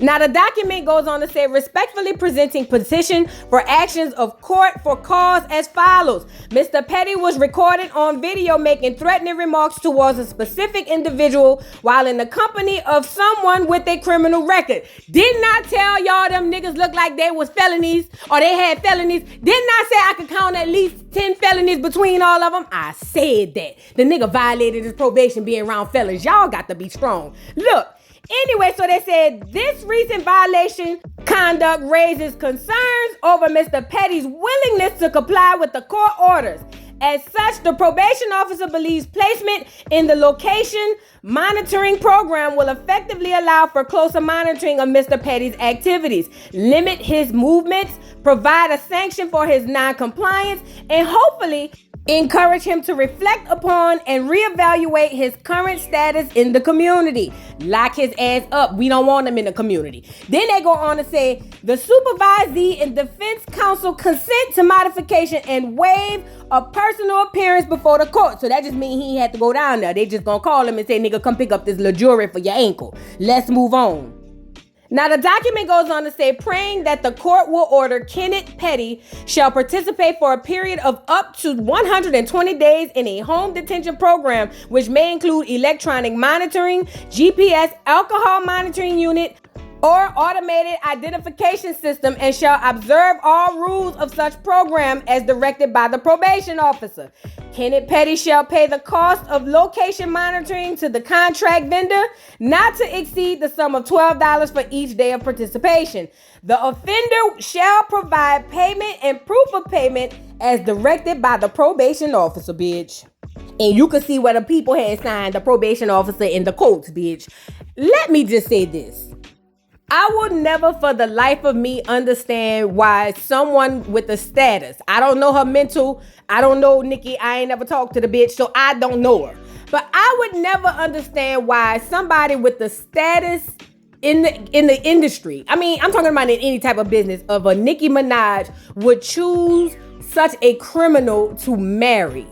Now, the document goes on to say, respectfully presenting petition for actions of court for cause as follows. Mr. Petty was recorded on video making threatening remarks towards a specific individual while in the company of someone with a criminal record. Did not tell y'all them niggas look like they was felonies or they had felonies. Did not say I could count at least 10 felonies between all of them. I said that. The nigga violated his probation being around fellas. Y'all got to be strong. Look. Anyway, so they said this recent violation conduct raises concerns over Mr. Petty's willingness to comply with the court orders. As such, the probation officer believes placement in the location monitoring program will effectively allow for closer monitoring of Mr. Petty's activities, limit his movements, provide a sanction for his non-compliance, and hopefully encourage him to reflect upon and reevaluate his current status in the community. Lock his ass up. We don't want him in the community. Then they go on to say, the supervisee and defense counsel consent to modification and waive a personal appearance before the court. So that just means he had to go down there. They just gonna call him and say, nigga, come pick up this little jewelry for your ankle. Let's move on. Now, the document goes on to say, praying that the court will order Kenneth Petty shall participate for a period of up to 120 days in a home detention program, which may include electronic monitoring, GPS, alcohol monitoring unit, or automated identification system, and shall observe all rules of such program as directed by the probation officer. Kenneth Petty shall pay the cost of location monitoring to the contract vendor, not to exceed the sum of $12 for each day of participation. The offender shall provide payment and proof of payment as directed by the probation officer, bitch. And you can see where the people had signed, the probation officer in the quotes, bitch. Let me just say this. I would never for the life of me understand why someone with a status, I don't know her mental, I don't know Nicki, I ain't never talked to the bitch, so I don't know her. But I would never understand why somebody with the status in the industry, I mean, I'm talking about in any type of business, of a Nicki Minaj would choose such a criminal to marry.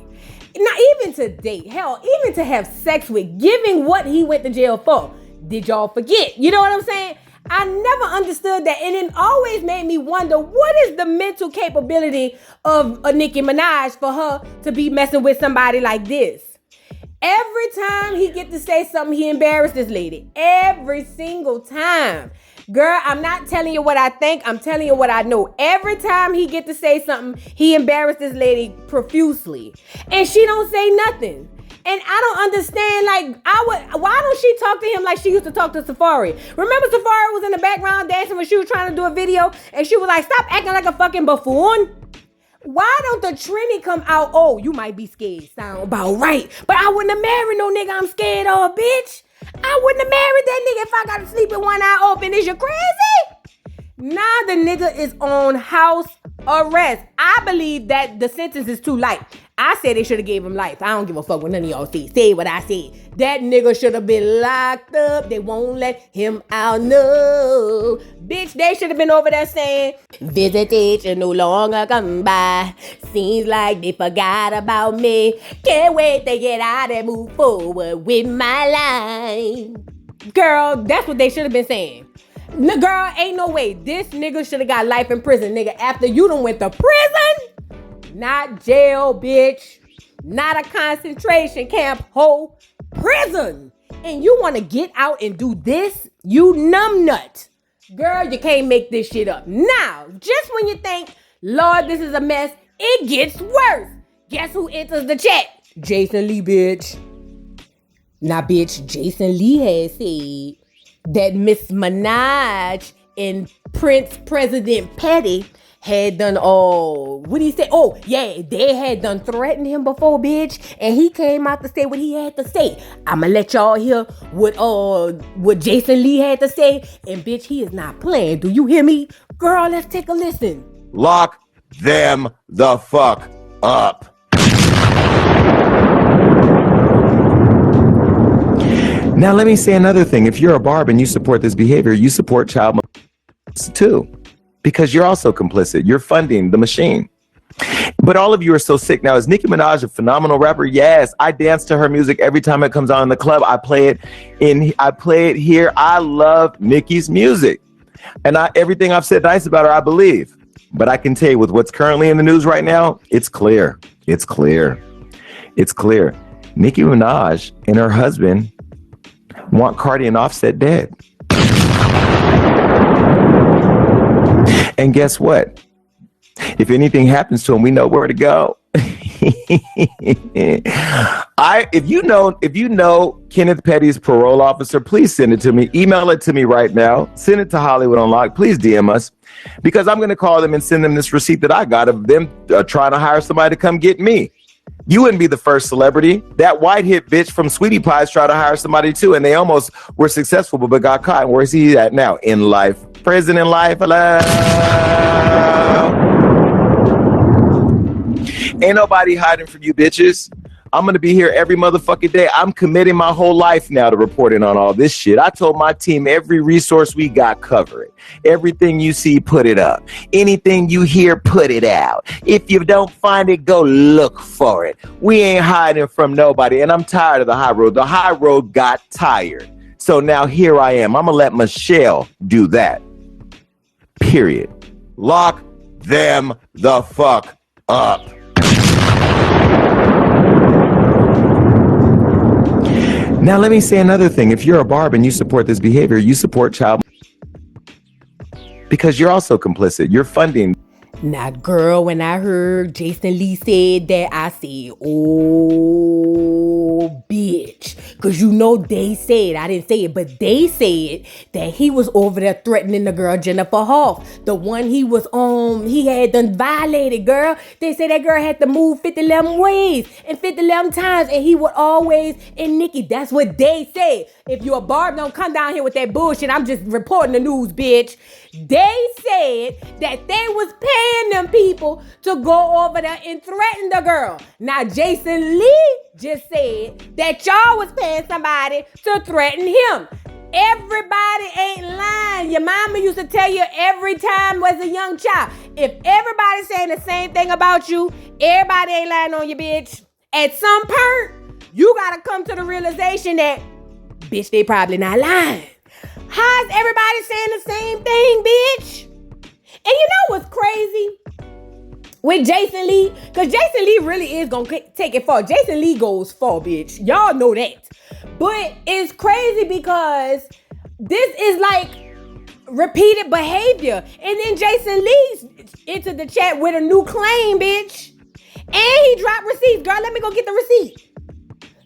Not even to date, hell, even to have sex with, given what he went to jail for. Did y'all forget? You know what I'm saying? I never understood that, and it always made me wonder, what is the mental capability of a Nicki Minaj for her to be messing with somebody like this? Every time he get to say something, he embarrassed this lady. Every single time. Girl, I'm not telling you what I think, I'm telling you what I know. Every time he get to say something, he embarrassed this lady profusely. And she don't say nothing. And I don't understand, why don't she talk to him like she used to talk to Safari? Remember Safari was in the background dancing when she was trying to do a video and she was like, stop acting like a fucking buffoon. Why don't the Trini come out? Oh, you might be scared. Sound about right. But I wouldn't have married no nigga I'm scared of, bitch. I wouldn't have married that nigga if I got to sleep with one eye open. Is you crazy? Now the nigga is on house arrest. I believe that the sentence is too light. I said they should have gave him life. I don't give a fuck what none of y'all say. Say what I said. That nigga should have been locked up. They won't let him out, no. Bitch, they should have been over there saying, visitation no longer come by. Seems like they forgot about me. Can't wait to get out and move forward with my life. Girl, that's what they should have been saying. Girl, ain't no way. This nigga should have got life in prison, nigga. After you done went to prison. Not jail, bitch. Not a concentration camp, ho. Prison. And you want to get out and do this? You numbnut. Girl, you can't make this shit up. Now, just when you think, Lord, this is a mess, it gets worse. Guess who enters the chat? Jason Lee, bitch. Now, bitch, Jason Lee has said that Miss Minaj and Prince President Petty had done, what did he say? Oh, yeah, they had done threatened him before, bitch. And he came out to say what he had to say. I'ma let y'all hear what Jason Lee had to say. And bitch, he is not playing. Do you hear me? Girl, let's take a listen. Lock them the fuck up. Now, let me say another thing. If you're a barb and you support this behavior, you support child molestation too, because you're also complicit. You're funding the machine. But all of you are so sick now. Is Nicki Minaj a phenomenal rapper? Yes. I dance to her music every time it comes on in the club. I play it here. I love Nicki's music. And everything I've said nice about her, I believe. But I can tell you with what's currently in the news right now, it's clear. It's clear. It's clear. Nicki Minaj and her husband want Cardi and Offset dead. And guess what? If anything happens to him, we know where to go. If you know Kenneth Petty's parole officer, please send it to me. Email it to me right now. Send it to Hollywood Unlocked. Please DM us, because I'm going to call them and send them this receipt that I got of them trying to hire somebody to come get me. You wouldn't be the first celebrity. That white hit bitch from Sweetie Pies tried to hire somebody too, and they almost were successful, but got caught. Where's he at now? In life. Prison in life. Hello. Ain't nobody hiding from you bitches. I'm going to be here every motherfucking day. I'm committing my whole life now to reporting on all this shit. I told my team every resource we got, cover it. Everything you see, put it up. Anything you hear, put it out. If you don't find it, go look for it. We ain't hiding from nobody, and I'm tired of the high road. The high road got tired. So now here I am. I'm going to let Michelle do that. Period. Lock them the fuck up. Now, let me say another thing. If you're a barb and you support this behavior, you support child, because you're also complicit. You're funding. Now, girl, when I heard Jason Lee said that, I said, oh, bitch. Because you know they said, I didn't say it, but they said that he was over there threatening the girl Jennifer Hoff. The one he was he had done violated, girl. They said that girl had to move 50 ways and 50 times, and he would always, and Nicki, that's what they said. If you're a barb, don't come down here with that bullshit. I'm just reporting the news, bitch. They said that they was paying them people to go over there and threaten the girl. Now, Jason Lee just said that y'all was paying somebody to threaten him. Everybody ain't lying. Your mama used to tell you every time as a young child. If everybody's saying the same thing about you, everybody ain't lying on you, bitch. At some point, you gotta come to the realization that, bitch, they probably not lying. How's everybody saying the same thing, bitch? And you know what's crazy with Jason Lee? Because Jason Lee really is going to take it far. Jason Lee goes far, bitch. Y'all know that. But it's crazy because this is like repeated behavior. And then Jason Lee's into the chat with a new claim, bitch. And he dropped receipts. Girl, let me go get the receipt.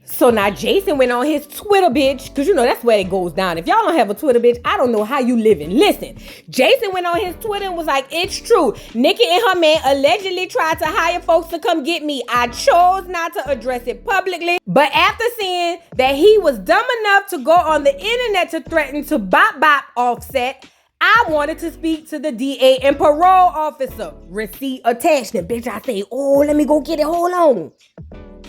So now Jason went on his Twitter, bitch, because you know that's where it goes down. If y'all don't have a Twitter, bitch, I don't know how you living. Listen, Jason went on his Twitter and was like, it's true. Nicki and her man allegedly tried to hire folks to come get me. I chose not to address it publicly. But after seeing that he was dumb enough to go on the internet to threaten to bop Offset, I wanted to speak to the DA and parole officer. Receipt attached. And bitch, I say, oh, let me go get it. Hold on.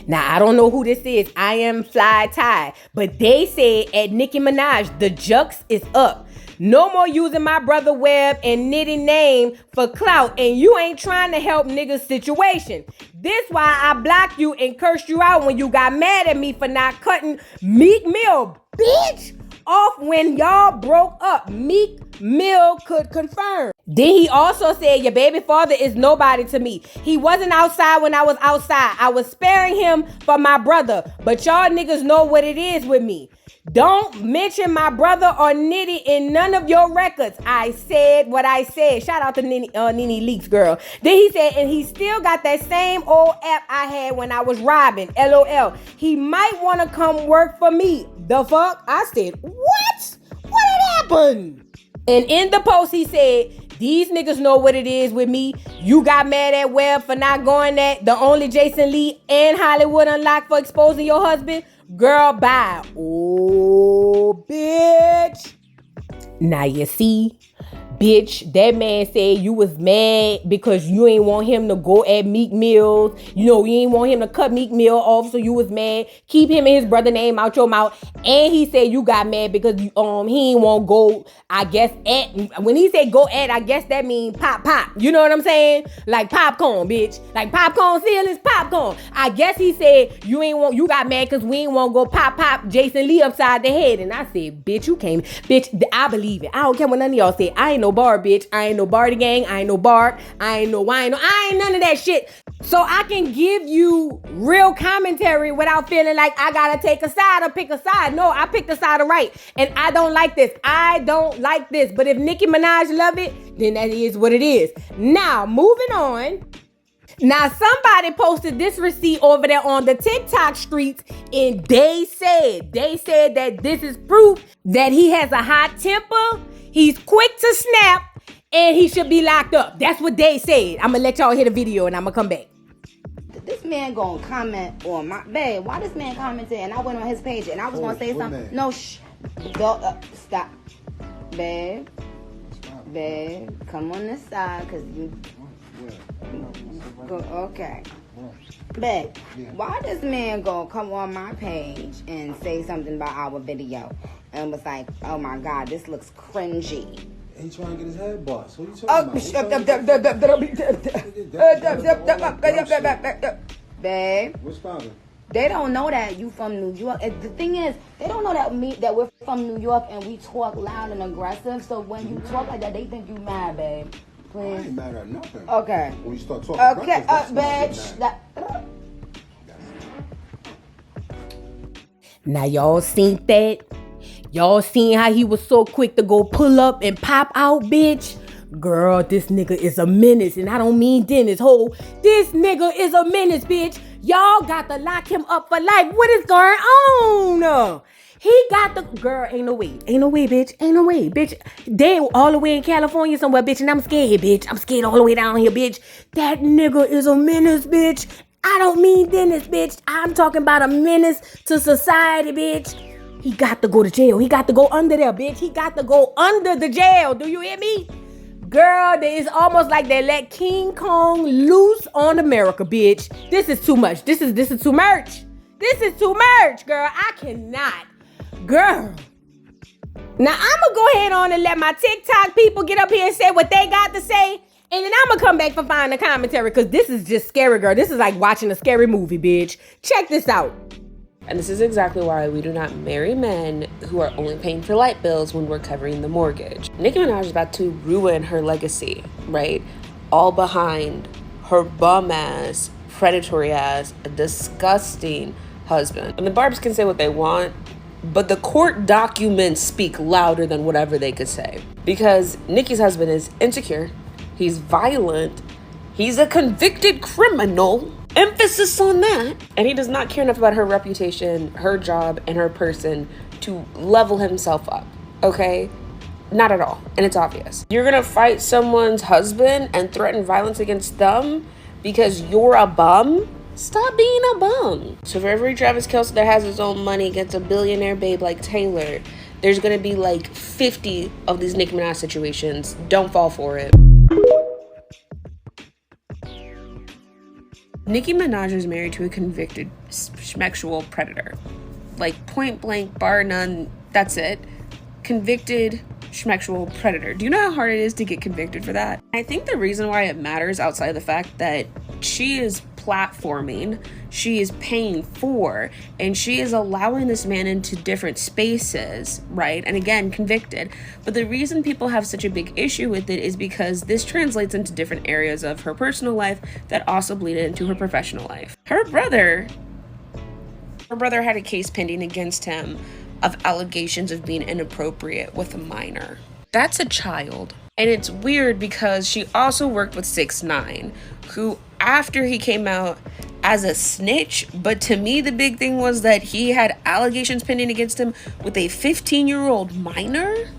Now, I don't know who this is. I am Fly Tie. But they said at Nicki Minaj, the jux is up. No more using my brother Webb and Nitty name for clout. And you ain't trying to help niggas' situation. This why I blocked you and cursed you out when you got mad at me for not cutting Meek Mill, bitch, off when y'all broke up. Meek Mill could confirm. Then he also said, your baby father is nobody to me. He wasn't outside when I was outside. I was sparing him for my brother. But y'all niggas know what it is with me. Don't mention my brother or Nitty in none of your records. I said what I said. Shout out to Nene Leaks, girl. Then he said, and he still got that same old app I had when I was robbing. LOL. He might want to come work for me. The fuck? I said, what? What had happened? And in the post, he said, these niggas know what it is with me. You got mad at Webb for not going at the only Jason Lee and Hollywood Unlocked for exposing your husband. Girl, bye. Oh, bitch. Now you see, Bitch, that man said you was mad because you ain't want him to go at Meek Mills. You know, you ain't want him to cut Meek Mill off, so you was mad. Keep him and his brother name out your mouth. And he said you got mad because he ain't want go, I guess, at. When he said go at, I guess that means pop. You know what I'm saying? Like popcorn, bitch. Like popcorn seal is popcorn. I guess he said you got mad because we ain't want to go pop Jason Lee upside the head. And I said, bitch, you came. Bitch, I believe it. I don't care what none of y'all say. I ain't no Barb, bitch. I ain't no Barty gang. I ain't no Barb. I ain't none of that shit. So I can give you real commentary without feeling like I gotta take a side or pick a side. No, I picked the side of right. And I don't like this. I don't like this. But if Nicki Minaj love it, then that is what it is. Now, moving on. Now, somebody posted this receipt over there on the TikTok streets, and they said that this is proof that he has a hot temper, he's quick to snap, and he should be locked up. That's what they said. I'm gonna let y'all hear the video, and I'm gonna come back. This man gonna comment on my babe. Why this man commented? And I went on his page, and I was gonna say something. Man? No, go stop, babe. Babe, come on this side, cause you. Go, okay. Babe, why this man gonna come on my page and say something about our video and was like, oh my god, this looks cringy. He trying to get his head bossed. What are you talking about? Babe. What's problem? They don't know that you from New York. The thing is, they don't know that we're from New York and we talk loud and aggressive. So when you talk like that, they think you mad, babe. Please. I ain't mad at nothing. Okay. When you start talking okay, bitch. Now y'all seen that? Y'all seen how he was so quick to go pull up and pop out, bitch? Girl, this nigga is a menace. And I don't mean Dennis Ho. This nigga is a menace, bitch. Y'all got to lock him up for life. What is going on? He got the girl. Ain't no way, bitch. Ain't no way, bitch. They all the way in California somewhere, bitch, and I'm scared, bitch. I'm scared all the way down here, bitch. That nigga is a menace, bitch. I don't mean Dennis, bitch. I'm talking about a menace to society, bitch. He got to go to jail. He got to go under there, bitch. He got to go under the jail. Do you hear me? Girl, it's almost like they let King Kong loose on America, bitch. This is too much. This is too much. This is too much, girl. I cannot. Girl. Now, I'm going to go ahead on and let my TikTok people get up here and say what they got to say. And then I'm going to come back for final commentary because this is just scary, girl. This is like watching a scary movie, bitch. Check this out. And this is exactly why we do not marry men who are only paying for light bills when we're covering the mortgage. Nicki Minaj is about to ruin her legacy, right? All behind her bum ass, predatory ass, disgusting husband. And the Barbs can say what they want, but the court documents speak louder than whatever they could say. Because Nicki's husband is insecure, he's violent, he's a convicted criminal. Emphasis on that. And he does not care enough about her reputation, her job, and her person to level himself up, okay? Not at all. And it's obvious. You're gonna fight someone's husband and threaten violence against them because you're a bum? Stop being a bum. So for every Travis Kelce that has his own money against a billionaire babe like Taylor, there's gonna be like 50 of these Nicki Minaj situations. Don't fall for it. Nicki Minaj is married to a convicted sexual predator. Like point blank, bar none, that's it. Convicted sexual predator. Do you know how hard it is to get convicted for that? I think the reason why it matters outside of the fact that she is platforming, she is paying for, and she is allowing this man into different spaces, right? And again, convicted. But the reason people have such a big issue with it is because this translates into different areas of her personal life that also bleed into her professional life. Her brother had a case pending against him of allegations of being inappropriate with a minor. That's a child. And it's weird because she also worked with 6ix9ine, who after he came out as a snitch, but to me the big thing was that he had allegations pending against him with a 15-year-old minor.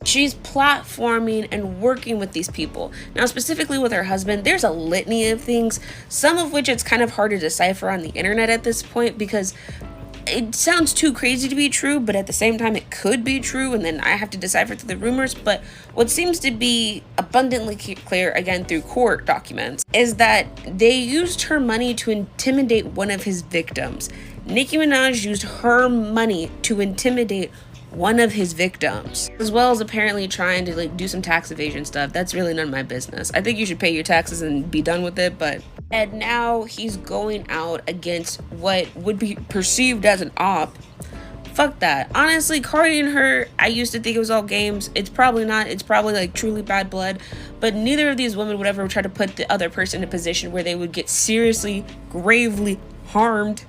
She's platforming and working with these people. Now, specifically with her husband, there's a litany of things, some of which it's kind of hard to decipher on the internet at this point because it sounds too crazy to be true, but at the same time it could be true, and then I have to decipher through the rumors. But what seems to be abundantly clear, again through court documents, is that they used her money to intimidate one of his victims. Nicki Minaj used her money to intimidate one of his victims, as well as apparently trying to like do some tax evasion stuff. That's really none of my business. I think you should pay your taxes and be done with it. But and now he's going out against what would be perceived as an op. Fuck that. Honestly, Cardi and her, I used to think it was all games. It's probably not. It's probably like truly bad blood. But neither of these women would ever try to put the other person in a position where they would get seriously, gravely harmed.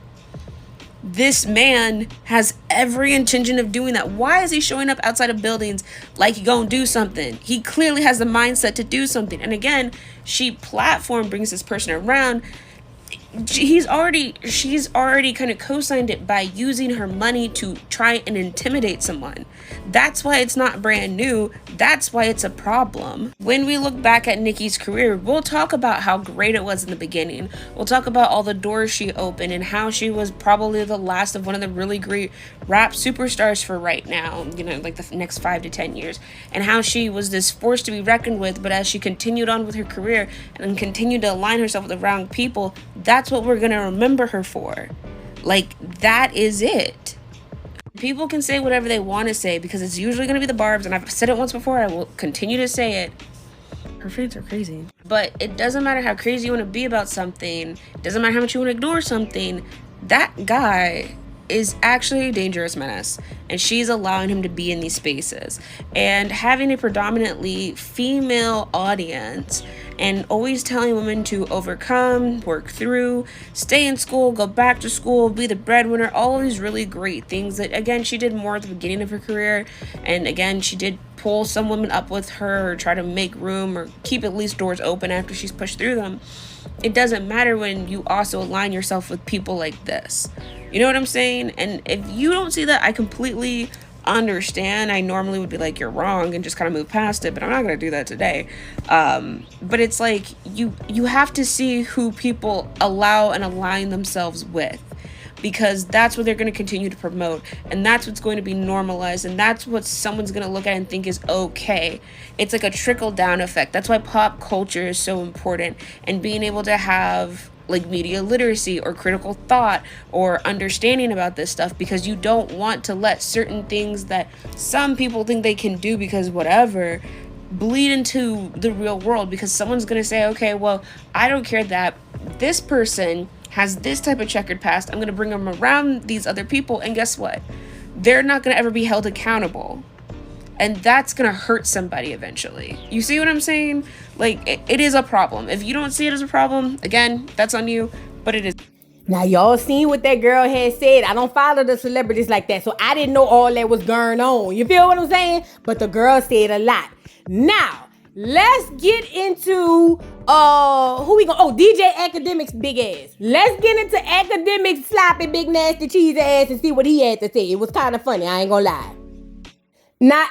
This man has every intention of doing that. Why is he showing up outside of buildings like he gonna do something? He clearly has the mindset to do something. And again, she platform brings this person around. She's already kind of co-signed it by using her money to try and intimidate someone. That's why it's not brand new. That's why it's a problem. When we look back at Nicki's career, we'll talk about how great it was in the beginning. We'll talk about all the doors she opened and how she was probably the last of one of the really great rap superstars for right now, you know, like the next 5 to 10 years, and how she was this force to be reckoned with. But as she continued on with her career and continued to align herself with the wrong people, that's what we're gonna remember her for. Like, that is it. People can say whatever they want to say because it's usually gonna be the barbs, and I've said it once before, I will continue to say it. Her fans are crazy. But it doesn't matter how crazy you want to be about something, it doesn't matter how much you want to ignore something, that guy is actually a dangerous menace, and she's allowing him to be in these spaces. And having a predominantly female audience and always telling women to overcome, work through, stay in school, go back to school, be the breadwinner, all of these really great things that, again, she did more at the beginning of her career. And again, she did pull some women up with her or try to make room or keep at least doors open after she's pushed through them. It doesn't matter when you also align yourself with people like this. You know what I'm saying? And if you don't see that, I completely understand. I normally would be like, you're wrong, and just kind of move past it, but I'm not going to do that today. But it's like, you have to see who people allow and align themselves with, because that's what they're going to continue to promote, and that's what's going to be normalized, and that's what someone's going to look at and think is okay. It's like a trickle-down effect. That's why pop culture is so important, and being able to have like media literacy or critical thought or understanding about this stuff, because you don't want to let certain things that some people think they can do because whatever bleed into the real world, because someone's going to say, okay, well, I don't care that this person has this type of checkered past. I'm going to bring them around these other people, and guess what? They're not going to ever be held accountable. And that's going to hurt somebody eventually. You see what I'm saying? Like, it is a problem. If you don't see it as a problem, again, that's on you, but it is. Now, y'all seen what that girl had said. I don't follow the celebrities like that, so I didn't know all that was going on. You feel what I'm saying? But the girl said a lot. Now, let's get into, DJ Academic's big ass. Let's get into Academic's sloppy, big, nasty, cheesy ass and see what he had to say. It was kind of funny, I ain't gonna lie. Now,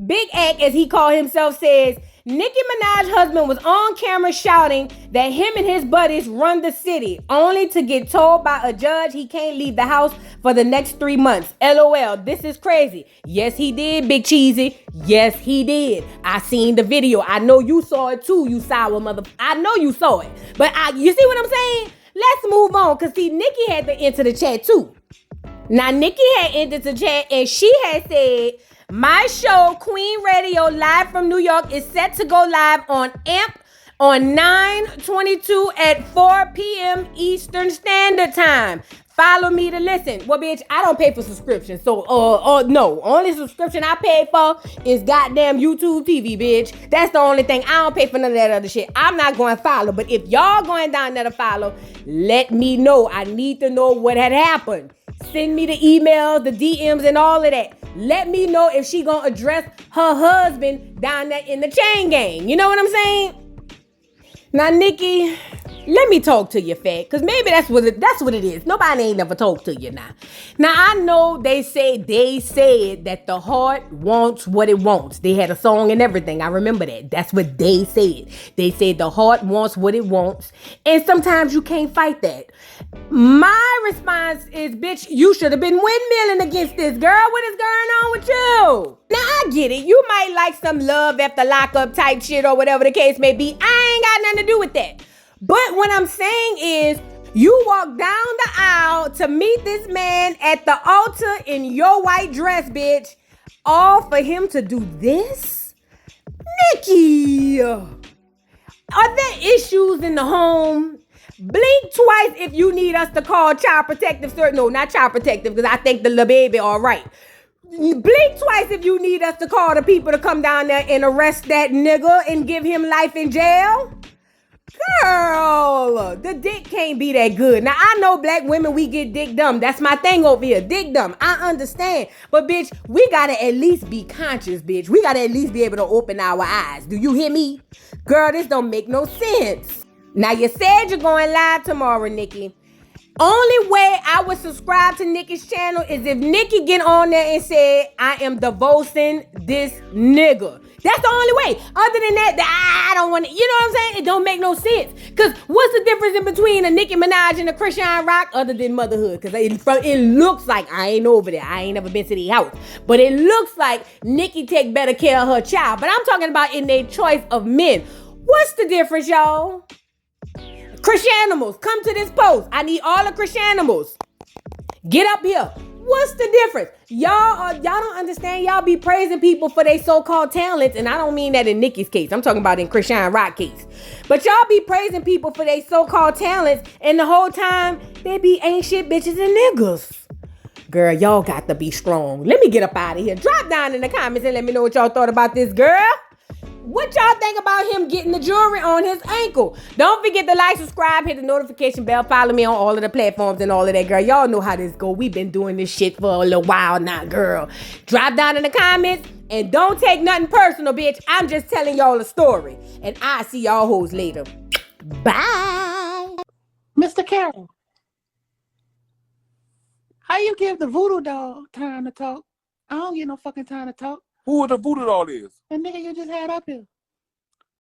Big Act, as he called himself, says Nicki Minaj's husband was on camera shouting that him and his buddies run the city, only to get told by a judge he can't leave the house for the next 3 months. LOL, this is crazy. Yes, he did, Big Cheesy. Yes, he did. I seen the video. I know you saw it too, you sour mother. I know you saw it. But you see what I'm saying? Let's move on, because see, Nicki had to enter the chat too. Now, Nicki had entered the chat, and she had said, my show, Queen Radio, live from New York, is set to go live on AMP on 9/22 at 4 p.m. Eastern Standard Time. Follow me to listen. Well, bitch, I don't pay for subscriptions. So, no. Only subscription I pay for is goddamn YouTube TV, bitch. That's the only thing. I don't pay for none of that other shit. I'm not going to follow. But if y'all going down there to follow, let me know. I need to know what had happened. Send me the emails, the DMs, and all of that. Let me know if she gonna address her husband down there in the chain gang. You know what I'm saying? Now, Nicki, let me talk to you, fat, because maybe that's what it is. Nobody ain't never talked to you now. Now, I know they said that the heart wants what it wants. They had a song and everything. I remember that. That's what they said. They said the heart wants what it wants. And sometimes you can't fight that. My response is, bitch, you should have been windmilling against this, girl. What is going on with you? Now, I get it. You might like some love after lockup type shit or whatever the case may be. I ain't got nothing to do with that. But what I'm saying is, you walk down the aisle to meet this man at the altar in your white dress, bitch. All for him to do this? Nicki! Are there issues in the home? Blink twice if you need us to call child protective service. No, not child protective, because I think the little baby all right. Blink twice if you need us to call the people to come down there and arrest that nigga and give him life in jail. Girl, the dick can't be that good. Now, I know black women, we get dick dumb. That's my thing over here, dick dumb. I understand. But, bitch, we gotta at least be conscious, bitch. We gotta at least be able to open our eyes. Do you hear me? Girl, this don't make no sense. Now, you said you're going live tomorrow, Nicki. Only way I would subscribe to Nicki's channel is if Nicki get on there and say, I am divorcing this nigga. That's the only way. Other than that, I don't want to, you know what I'm saying? It don't make no sense. Because what's the difference in between a Nicki Minaj and a Christian Rock other than motherhood? Because it looks like, I ain't over there. I ain't never been to the house. But it looks like Nicki take better care of her child. But I'm talking about in their choice of men. What's the difference, y'all? Christianimals, come to this post. I need all the Christianimals. Get up here. What's the difference? Y'all don't understand. Y'all be praising people for their so-called talents. And I don't mean that in Nicki's case. I'm talking about in Christian Rock case. But y'all be praising people for their so-called talents. And the whole time, they be ain't shit bitches and niggas. Girl, y'all got to be strong. Let me get up out of here. Drop down in the comments and let me know what y'all thought about this, girl. What y'all think about him getting the jewelry on his ankle? Don't forget to like, subscribe, hit the notification bell, follow me on all of the platforms and all of that, girl. Y'all know how this go. We've been doing this shit for a little while now, girl. Drop down in the comments and don't take nothing personal, bitch. I'm just telling y'all a story. And I'll see y'all hoes later. Bye. Mr. Carroll, how you give the voodoo doll time to talk? I don't get no fucking time to talk. Who the voodoo doll is? The nigga you just had up here.